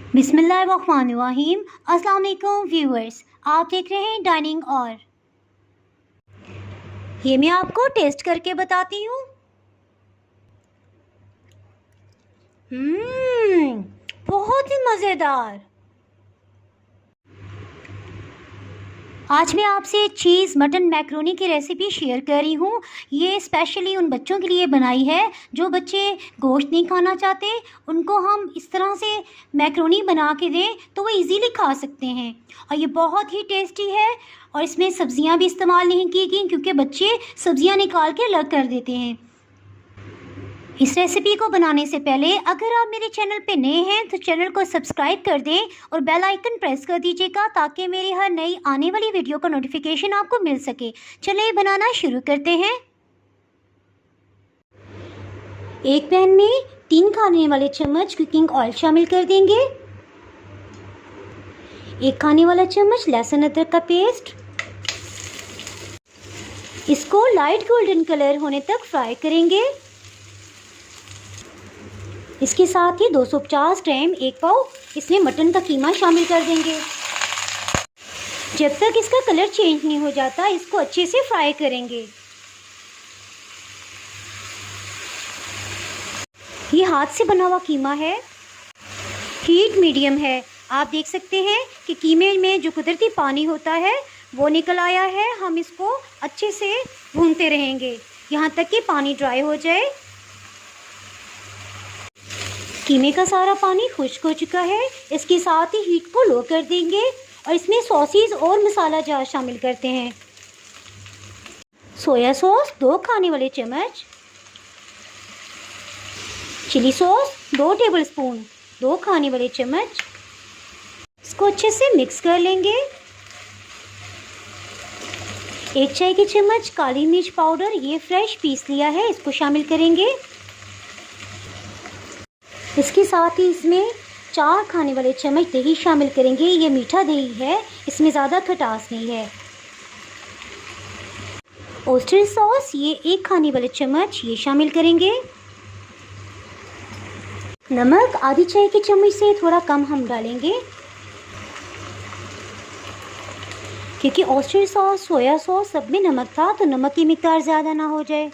बिस्मिल्लाहिर्रहमानिर्रहीम। अस्सलाम वालेकुम व्यूअर्स, आप देख रहे हैं डाइनिंग और ये मैं आपको टेस्ट करके बताती हूँ। बहुत ही मज़ेदार। आज मैं आपसे चीज़ मटन मैक्रोनी की रेसिपी शेयर कर रही हूँ। ये स्पेशली उन बच्चों के लिए बनाई है जो बच्चे गोश्त नहीं खाना चाहते। उनको हम इस तरह से मैक्रोनी बना के दें तो वो इजीली खा सकते हैं और ये बहुत ही टेस्टी है। और इसमें सब्जियां भी इस्तेमाल नहीं की गई क्योंकि बच्चे सब्जियां निकाल के अलग कर देते हैं। इस रेसिपी को बनाने से पहले अगर आप मेरे चैनल पे नए हैं तो चैनल को सब्सक्राइब कर दें और बेल आइकन प्रेस कर दीजिएगा ताकि मेरी हर नई आने वाली वीडियो का नोटिफिकेशन आपको मिल सके। चलिए बनाना शुरू करते हैं। एक पैन में 3 खाने वाले चम्मच कुकिंग ऑयल शामिल कर देंगे। 1 खाने वाला चम्मच लहसुन अदरक का पेस्ट। इसको लाइट गोल्डन कलर होने तक फ्राई करेंगे। इसके साथ ही 250 ग्राम 1 पाव इसमें मटन का कीमा शामिल कर देंगे। जब तक इसका कलर चेंज नहीं हो जाता इसको अच्छे से फ्राई करेंगे। ये हाथ से बना हुआ कीमा है। हीट मीडियम है। आप देख सकते हैं कि कीमे में जो कुदरती पानी होता है वो निकल आया है। हम इसको अच्छे से भूनते रहेंगे यहाँ तक कि पानी ड्राई हो जाए। कीमे का सारा पानी खुश्क हो चुका है। इसके साथ ही हीट को लो कर देंगे और इसमें सॉसेज और मसाला जार शामिल करते हैं। सोया सॉस 2 खाने वाले चम्मच, चिली सॉस 2 टेबलस्पून 2 खाने वाले चम्मच। इसको अच्छे से मिक्स कर लेंगे। 1 चाय की चम्मच काली मिर्च पाउडर, ये फ्रेश पीस लिया है, इसको शामिल करेंगे। इसके साथ ही इसमें 4 खाने वाले चम्मच दही शामिल करेंगे। ये मीठा दही है, इसमें ज़्यादा खटास नहीं है। ओस्टर सॉस ये 1 खाने वाले चम्मच ये शामिल करेंगे। नमक आधी चाय की चम्मच से थोड़ा कम हम डालेंगे क्योंकि ओस्टर सॉस, सोया सॉस सब में नमक था तो नमक की मिकदार ज़्यादा ना हो जाए।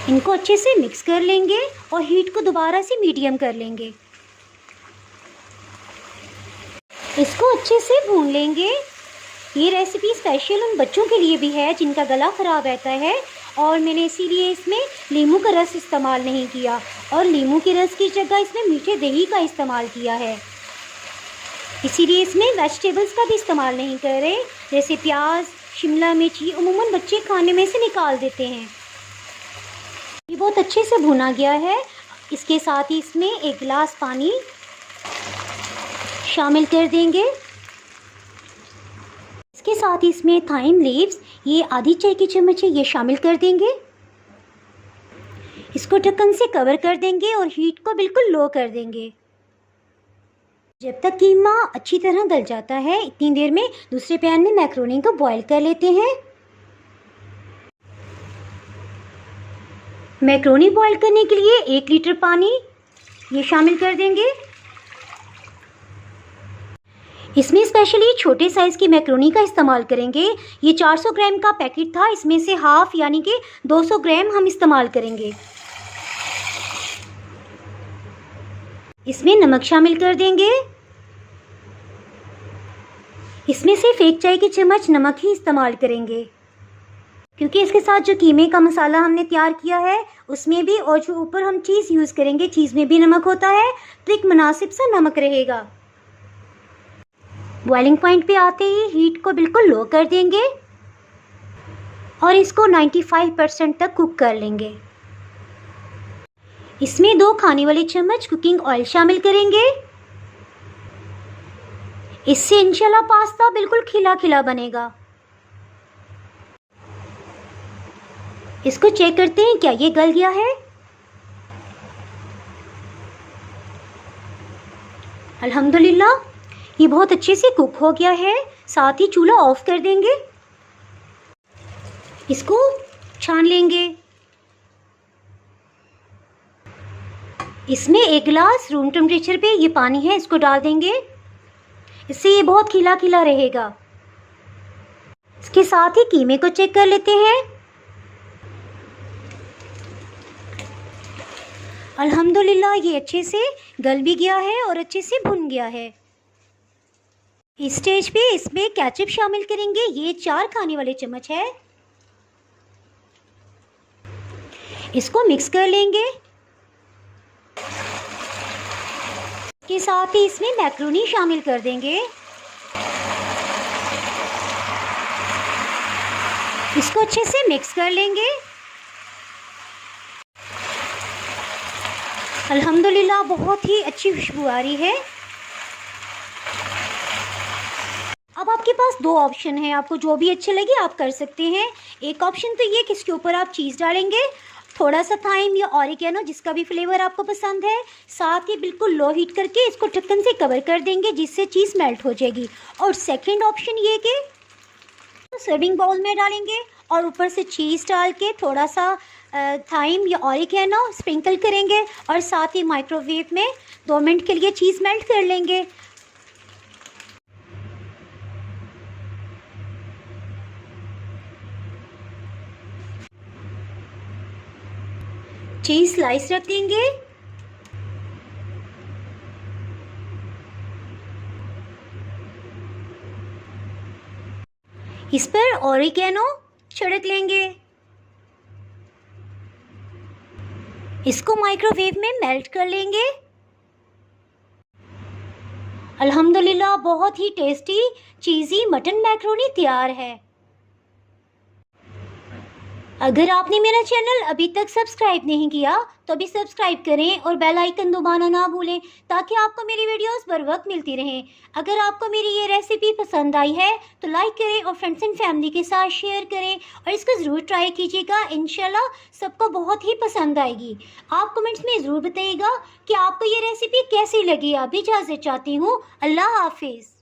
इनको अच्छे से मिक्स कर लेंगे और हीट को दोबारा से मीडियम कर लेंगे। इसको अच्छे से भून लेंगे। ये रेसिपी स्पेशल उन बच्चों के लिए भी है जिनका गला ख़राब रहता है और मैंने इसीलिए इसमें नींबू का रस इस्तेमाल नहीं किया और नींबू के रस की जगह इसमें मीठे दही का इस्तेमाल किया है। इसीलिए इसमें वेजिटेबल्स का भी इस्तेमाल नहीं कर रहे, जैसे प्याज, शिमला मिर्च, ये उमूमन बच्चे खाने में से निकाल देते हैं। ये बहुत अच्छे से भुना गया है। इसके साथ ही इसमें 1 गिलास पानी शामिल कर देंगे। इसके साथ ही इसमें थाइम लीव्स ये आधी चाय की चम्मच है, ये शामिल कर देंगे। इसको ढक्कन से कवर कर देंगे और हीट को बिल्कुल लो कर देंगे। जब तक कीमा अच्छी तरह गल जाता है इतनी देर में दूसरे पैन में मैक्रोनी को बॉईल कर लेते हैं। मैक्रोनी बॉईल करने के लिए 1 लीटर पानी ये शामिल कर देंगे। इसमें स्पेशली छोटे साइज़ की मैक्रोनी का इस्तेमाल करेंगे। ये 400 ग्राम का पैकेट था, इसमें से हाफ यानी कि 200 ग्राम हम इस्तेमाल करेंगे। इसमें नमक शामिल कर देंगे। इसमें सिर्फ 1 चाय की चम्मच नमक ही इस्तेमाल करेंगे क्योंकि इसके साथ जो कीमे का मसाला हमने तैयार किया है उसमें भी और जो ऊपर हम चीज़ यूज़ करेंगे चीज़ में भी नमक होता है तो एक मुनासिब सा नमक रहेगा। बॉइलिंग पॉइंट पे आते ही हीट को बिल्कुल लो कर देंगे और इसको 95% तक कुक कर लेंगे। इसमें 2 खाने वाले चम्मच कुकिंग ऑयल शामिल करेंगे। इससे इंशाल्लाह पास्ता बिल्कुल खिला खिला बनेगा। इसको चेक करते हैं क्या ये गल गया है। अल्हम्दुलिल्लाह ये बहुत अच्छे से कुक हो गया है। साथ ही चूल्हा ऑफ कर देंगे। इसको छान लेंगे। इसमें 1 गिलास रूम टेम्परेचर पे ये पानी है, इसको डाल देंगे। इससे ये बहुत खिला खिला रहेगा। इसके साथ ही कीमे को चेक कर लेते हैं। अल्हम्दुलिल्लाह ये अच्छे से गल भी गया है और अच्छे से भुन गया है। इस स्टेज पे इसमें केचप शामिल करेंगे। ये 4 खाने वाले चम्मच है। इसको मिक्स कर लेंगे। के साथ ही इसमें मैक्रोनी शामिल कर देंगे। इसको अच्छे से मिक्स कर लेंगे। अल्हम्दुलिल्लाह बहुत ही अच्छी खुशबू आ रही है। अब आपके पास 2 ऑप्शन है, आपको जो भी अच्छे लगे आप कर सकते हैं। एक ऑप्शन तो ये कि इसके ऊपर आप चीज़ डालेंगे, थोड़ा सा थाइम या ऑरिगेनो जिसका भी फ्लेवर आपको पसंद है, साथ ही बिल्कुल लो हीट करके इसको ढक्कन से कवर कर देंगे जिससे चीज़ मेल्ट हो जाएगी। और सेकंड ऑप्शन ये कि सर्विंग बाउल में डालेंगे और ऊपर से चीज़ डाल के थोड़ा सा थाइम या ऑरिगेनो स्प्रिंकल करेंगे और साथ ही माइक्रोवेव में 2 मिनट के लिए चीज़ मेल्ट कर लेंगे। चीज़ स्लाइस रख देंगे। इस पर ऑरिगेनो छिड़क लेंगे। इसको माइक्रोवेव में मेल्ट कर लेंगे। अल्हम्दुलिल्लाह बहुत ही टेस्टी चीज़ी मटन मैक्रोनी तैयार है। अगर आपने मेरा चैनल अभी तक सब्सक्राइब नहीं किया तो अभी सब्सक्राइब करें और बेल आइकन दबाना ना भूलें ताकि आपको मेरी वीडियोस बर वक्त मिलती रहें। अगर आपको मेरी ये रेसिपी पसंद आई है तो लाइक करें और फ्रेंड्स एंड फैमिली के साथ शेयर करें और इसको ज़रूर ट्राई कीजिएगा। इंशाल्लाह सबको बहुत ही पसंद आएगी। आप कमेंट्स में ज़रूर बताइएगा कि आपको ये रेसिपी कैसी लगी। अभी इजाज़त चाहती हूँ। अल्लाह हाफिज़।